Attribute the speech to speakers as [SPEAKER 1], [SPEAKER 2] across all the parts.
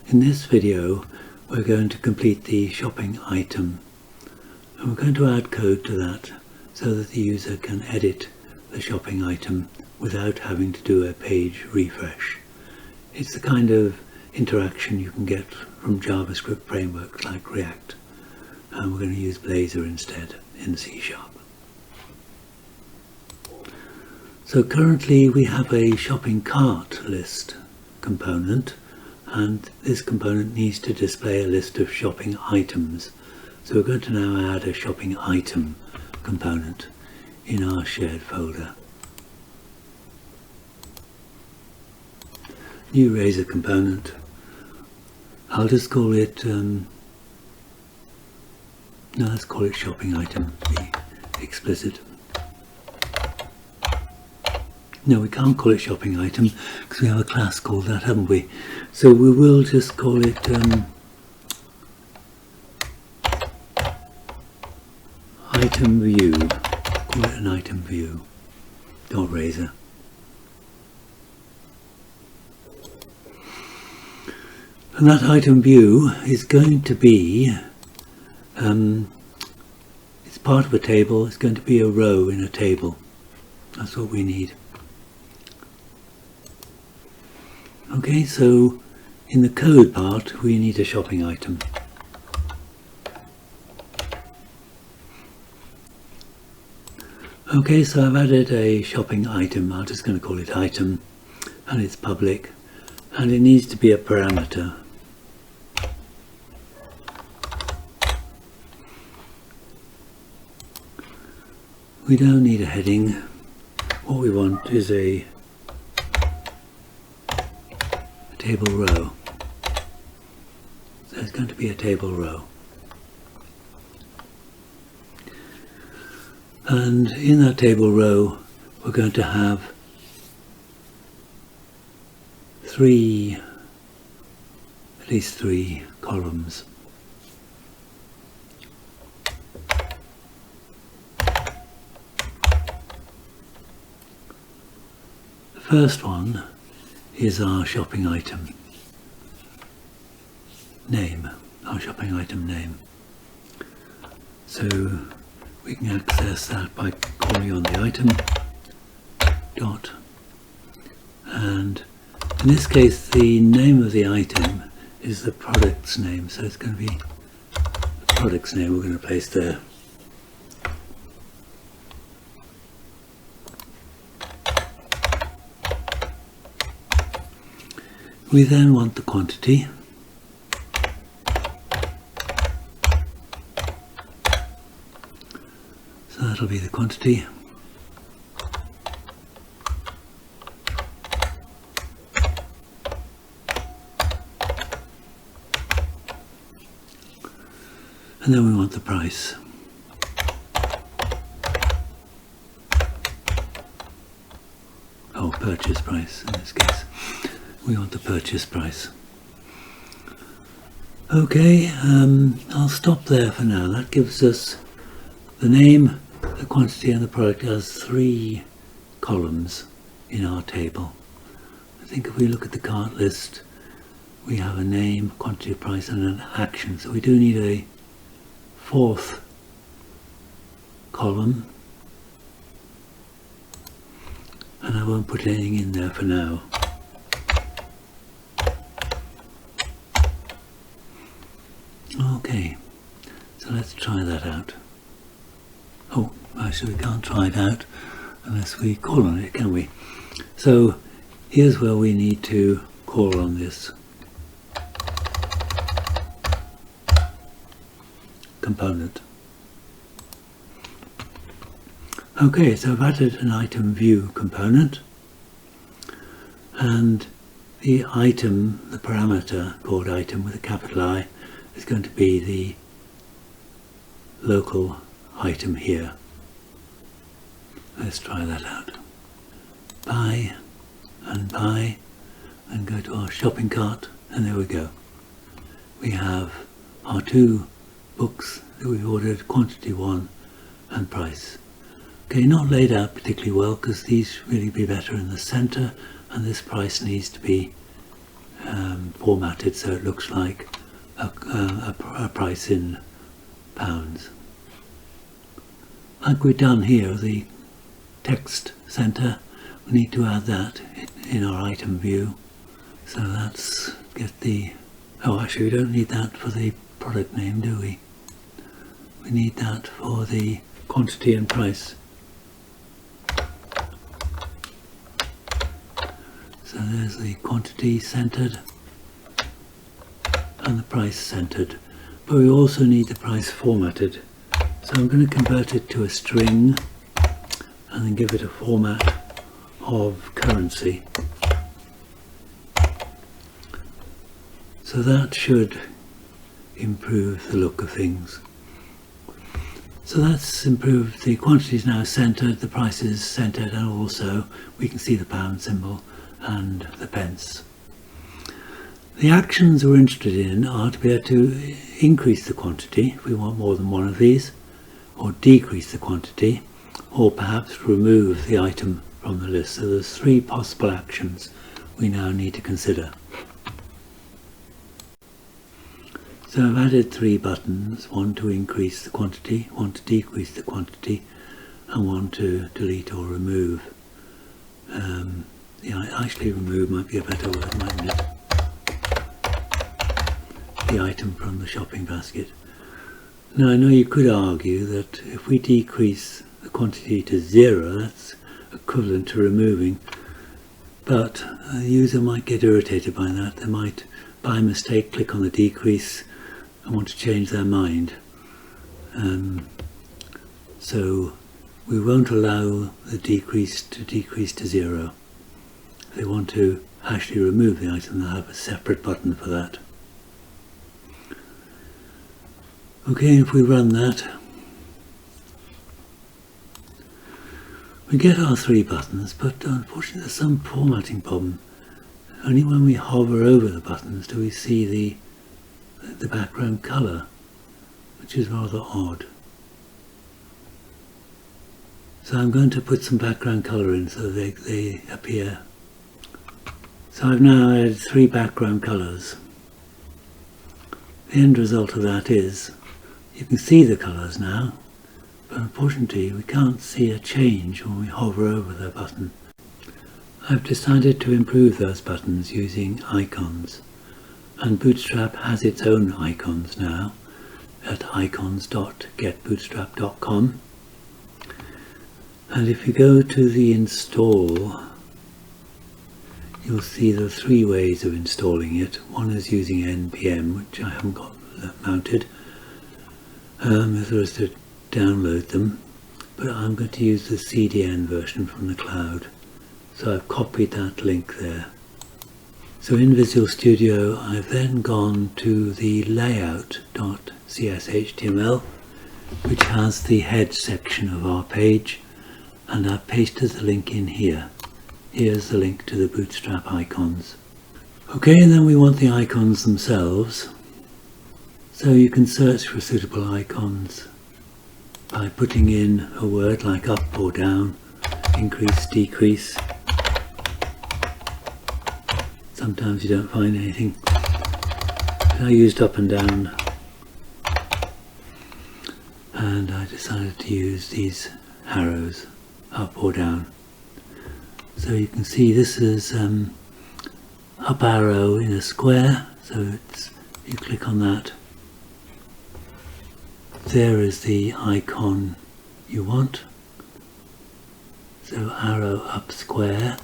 [SPEAKER 1] In this video we're going to complete the shopping item, and we're going to add code to that so that the user can edit the shopping item without having to do a page refresh. It's the kind of interaction you can get from JavaScript frameworks like React, and we're going to use Blazor instead in C#. So currently we have a shopping cart list component, and this component needs to display a list of shopping items. So we're going to now add a shopping item component in our shared folder. New Razor component. I'll just call it, let's call it shopping item, be explicit. No, we can't call it shopping item because we have a class called that, haven't we? So we will just call it item view. Call it an item view. Dot Razor. And that item view is going to be, it's part of a table. It's going to be a row in a table. That's what we need. Okay, so in the code part we need a shopping item. Okay, so I've added a shopping item. I'm just going to call it item, and it's public, and it needs to be a parameter. We don't need a heading. What we want is a table row. So it's going to be a table row. And in that table row we're going to have at least three columns. The first one is our shopping item name, our shopping item name. So we can access that by calling on the item dot, and in this case the name of the item is the product's name, so it's going to be the product's name we're going to place there. We then want the quantity. So that'll be the quantity. And then we want the price. Oh, purchase price in this case. We want the purchase price. Okay, I'll stop there for now. That gives us the name, the quantity and the product as three columns in our table. I think if we look at the cart list, we have a name, quantity, price and an action. So we do need a fourth column, and I won't put anything in there for now. Okay, so let's try that out. Oh, actually we can't try it out unless we call on it, can we? So here's where we need to call on this component. Okay, so I've added an item view component, and the item, the parameter called item with a capital I, is going to be the local item here. Let's try that out. Buy, and go to our shopping cart, and there we go. We have our two books that we've ordered, quantity 1 and price. Okay, not laid out particularly well because these really be better in the center, and this price needs to be formatted so it looks like a price in pounds. Like we've done here, the text center, we need to add that in our item view. So let's get the, oh actually we don't need that for the product name, do we? We need that for the quantity and price. So there's the quantity centered and the price centered, but we also need the price formatted. So I'm going to convert it to a string and then give it a format of currency. So that should improve the look of things. So that's improved. The quantity is now centered, the price is centered, and also we can see the pound symbol and the pence. The actions we're interested in are to be able to increase the quantity if we want more than one of these, or decrease the quantity, or perhaps remove the item from the list. So there's three possible actions we now need to consider. So I've added three buttons, one to increase the quantity, one to decrease the quantity, and one to delete or remove. Actually remove might be a better word, mightn't it? The item from the shopping basket. Now I know you could argue that if we decrease the quantity to 0, that's equivalent to removing, but the user might get irritated by that. They might by mistake click on the decrease and want to change their mind. So we won't allow the decrease to 0. If they want to actually remove the item, they'll have a separate button for that. Okay, if we run that, we get our three buttons, but unfortunately there's some formatting problem. Only when we hover over the buttons do we see the background colour, which is rather odd. So I'm going to put some background colour in so they appear. So I've now added three background colours. The end result of that is you can see the colours now, but unfortunately we can't see a change when we hover over the button. I've decided to improve those buttons using icons, and Bootstrap has its own icons now at icons.getbootstrap.com. And if you go to the install, you'll see there are three ways of installing it. One is using npm, which I haven't got mounted. The other is to download them, but I'm going to use the CDN version from the cloud. So I've copied that link there. So in Visual Studio I've then gone to the layout.cshtml, which has the head section of our page, and I've pasted the link in here. Here's the link to the Bootstrap icons. Okay, and then we want the icons themselves. So you can search for suitable icons by putting in a word like up or down, increase, decrease. Sometimes you don't find anything. I used up and down, and I decided to use these arrows, up or down. So you can see this is up arrow in a square, so you click on that. There is the icon you want. So arrow up square,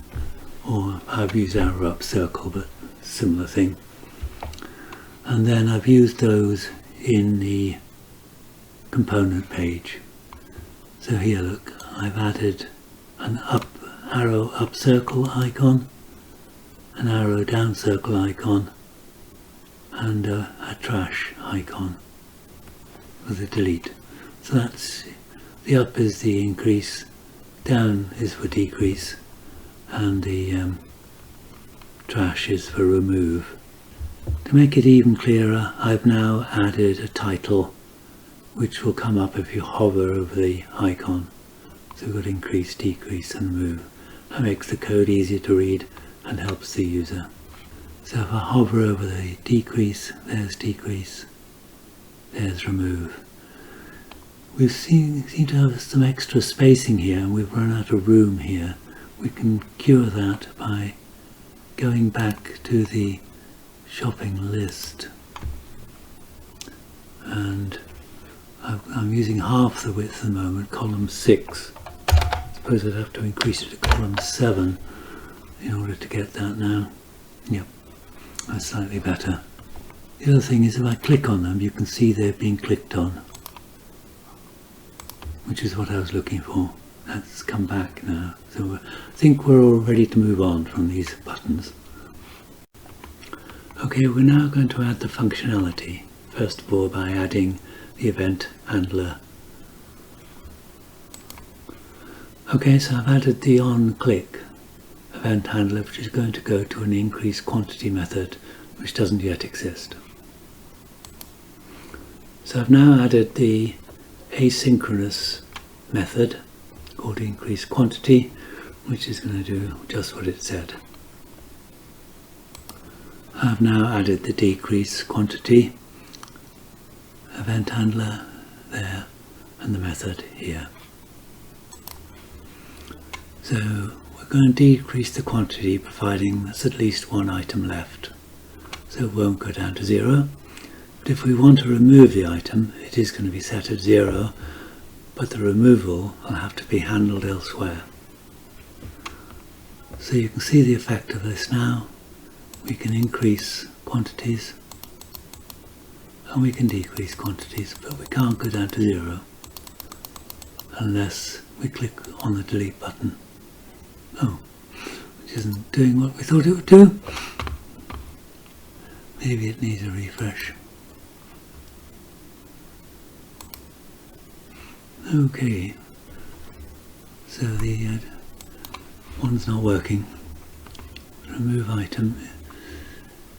[SPEAKER 1] or I've used arrow up circle, but similar thing. And then I've used those in the component page. So here look, I've added an up arrow up circle icon, an arrow down circle icon, and a trash icon with a delete. So that's, the up is the increase, down is for decrease, and the trash is for remove. To make it even clearer, I've now added a title which will come up if you hover over the icon. So we've got increase, decrease and remove. That makes the code easier to read and helps the user. So if I hover over the decrease, there's remove. We seem to have some extra spacing here, and we've run out of room here. We can cure that by going back to the shopping list, and I'm using half the width at the moment, column 6. I suppose I'd have to increase it to column 7 in order to get that now. Yep, that's slightly better. The other thing is, if I click on them, you can see they're being clicked on, which is what I was looking for. That's come back now. So I think we're all ready to move on from these buttons. Okay, we're now going to add the functionality. First of all, by adding the event handler. Okay, so I've added the on-click event handler, which is going to go to an increase quantity method, which doesn't yet exist. So I've now added the asynchronous method called increase quantity, which is going to do just what it said. I've now added the decrease quantity event handler there and the method here. So we're going to decrease the quantity providing there's at least one item left, so it won't go down to 0. But if we want to remove the item, it is going to be set at 0, but the removal will have to be handled elsewhere. So you can see the effect of this now. We can increase quantities and we can decrease quantities, but we can't go down to 0 unless we click on the delete button. Oh, which isn't doing what we thought it would do. Maybe it needs a refresh. Okay, so the one's not working. Remove item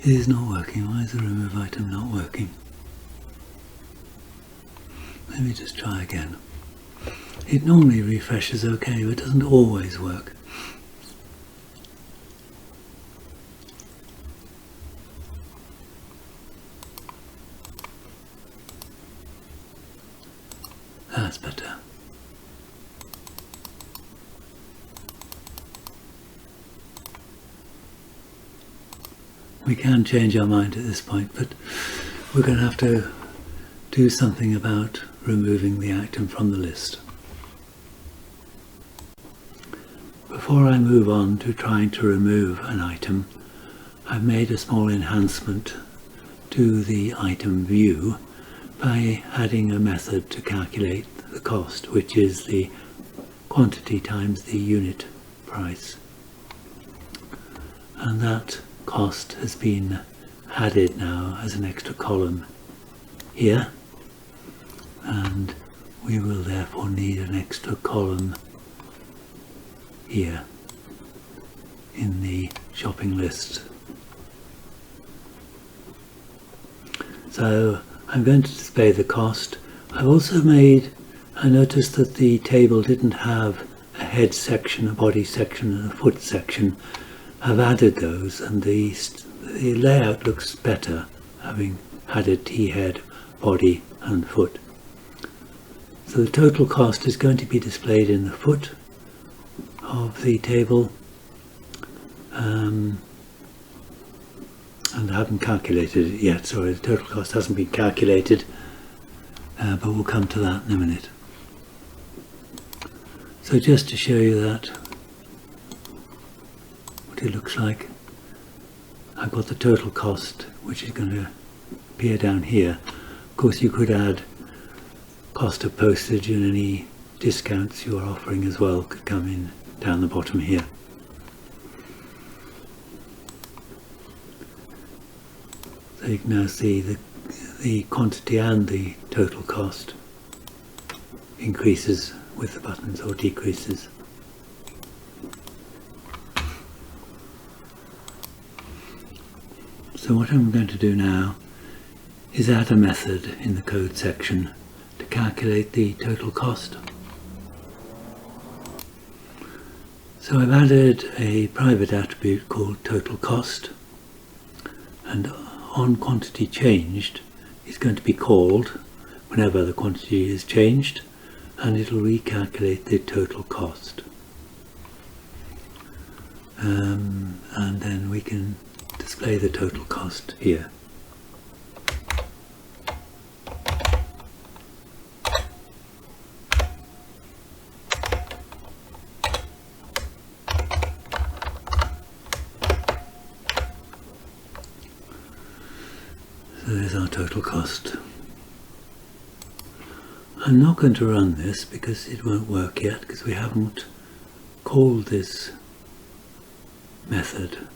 [SPEAKER 1] is not working. Why is the remove item not working? Let me just try again. It normally refreshes okay, but it doesn't always work. That's better. We can change our mind at this point, but we're going to have to do something about removing the item from the list. Before I move on to trying to remove an item, I've made a small enhancement to the item view by adding a method to calculate the cost, which is the quantity times the unit price. And that cost has been added now as an extra column here, and we will therefore need an extra column here in the shopping list. So I'm going to display the cost. I've also I noticed that the table didn't have a head section, a body section and a foot section. I've added those, and the layout looks better having added T-head, body and foot. So the total cost is going to be displayed in the foot of the table, and I haven't calculated it yet. Sorry, the total cost hasn't been calculated, but we'll come to that in a minute. So just to show you that, what it looks like, I've got the total cost, which is going to appear down here. Of course, you could add cost of postage, and any discounts you are offering as well could come in down the bottom here. So you can now see the quantity and the total cost increases with the buttons or decreases. So what I'm going to do now is add a method in the code section to calculate the total cost. So I've added a private attribute called total cost, and on quantity changed is going to be called whenever the quantity is changed, and it'll recalculate the total cost. And then we can display the total cost here. So there's our total cost. I'm not going to run this because it won't work yet, because we haven't called this method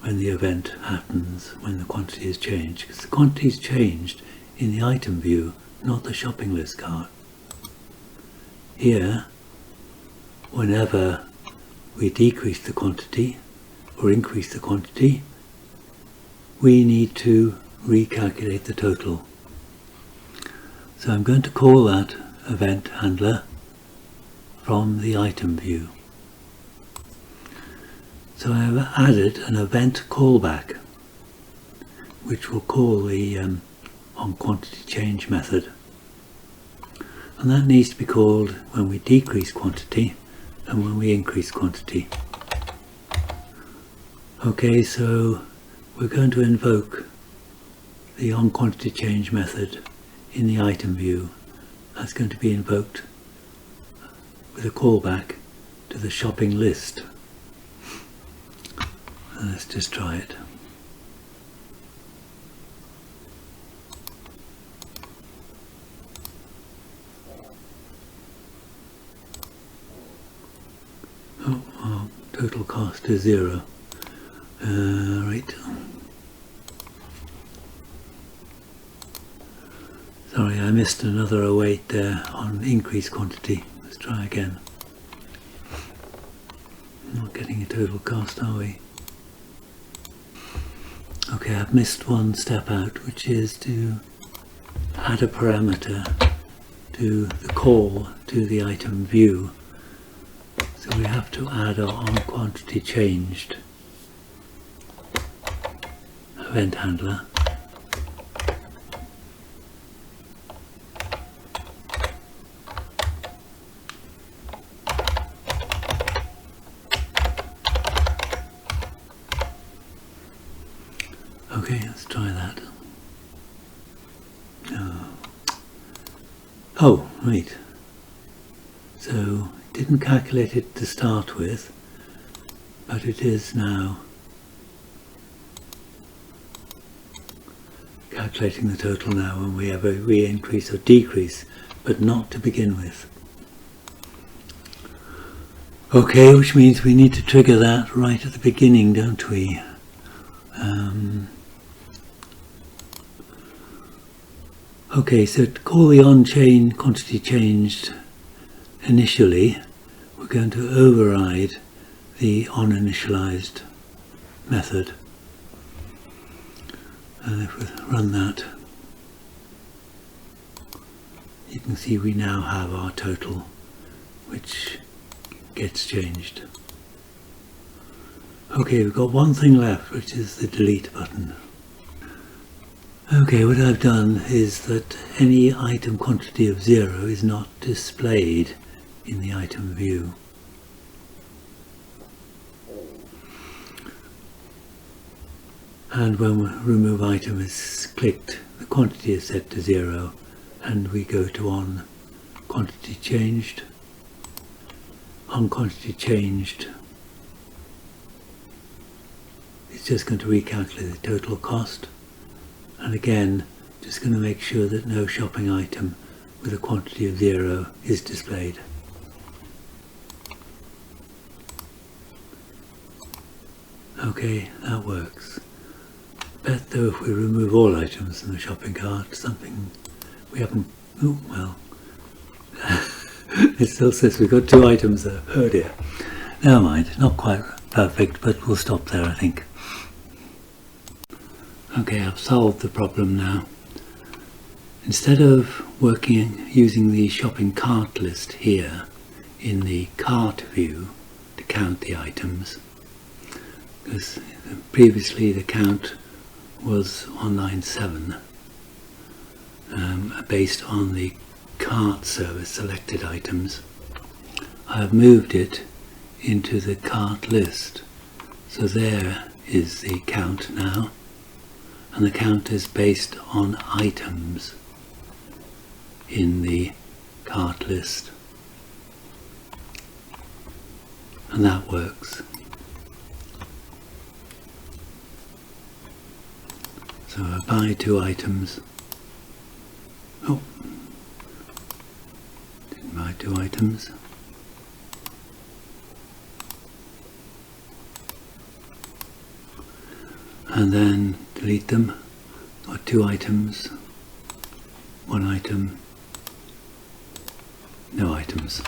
[SPEAKER 1] when the event happens, when the quantity is changed, because the quantity is changed in the item view, not the shopping list card. Here, whenever we decrease the quantity or increase the quantity, we need to recalculate the total. So I'm going to call that event handler from the item view. So I have added an event callback, which will call the on quantity change method, and that needs to be called when we decrease quantity and when we increase quantity. Okay, so we're going to invoke the on quantity change method in the item view. That's going to be invoked with a callback to the shopping list. Let's just try it. Oh, our total cost is 0. Right. Sorry, I missed another await there on increased quantity. Let's try again. Not getting a total cost, are we? Okay, I've missed one step out, which is to add a parameter to the call to the item view. So we have to add our on quantity changed event handler. Okay, let's try that. Oh, right. So it didn't calculate it to start with, but it is now calculating the total now when we have a increase or decrease, but not to begin with. Okay, which means we need to trigger that right at the beginning, don't we? Okay, so to call the on-chain quantity changed initially, we're going to override the on-initialized method. And if we run that, you can see we now have our total, which gets changed. Okay, we've got one thing left, which is the delete button. Okay, what I've done is that any item quantity of 0 is not displayed in the item view. And when remove item is clicked, the quantity is set to 0, and we go to on quantity changed. On quantity changed, it's just going to recalculate the total cost. And again, just going to make sure that no shopping item with a quantity of 0 is displayed. Okay, that works. Bet though if we remove all items from the shopping cart, something we haven't, oh well, it still says we've got 2 items there. Oh dear. Never mind, not quite perfect, but we'll stop there I think. Okay, I've solved the problem now. Instead of using the shopping cart list here in the cart view to count the items, because previously the count was on line 7, based on the cart service selected items. I have moved it into the cart list. So there is the count now, and the count is based on items in the cart list, and that works. So I buy 2 items. Oh, didn't buy 2 items. And then delete them. Got 2 items, 1 item, no items.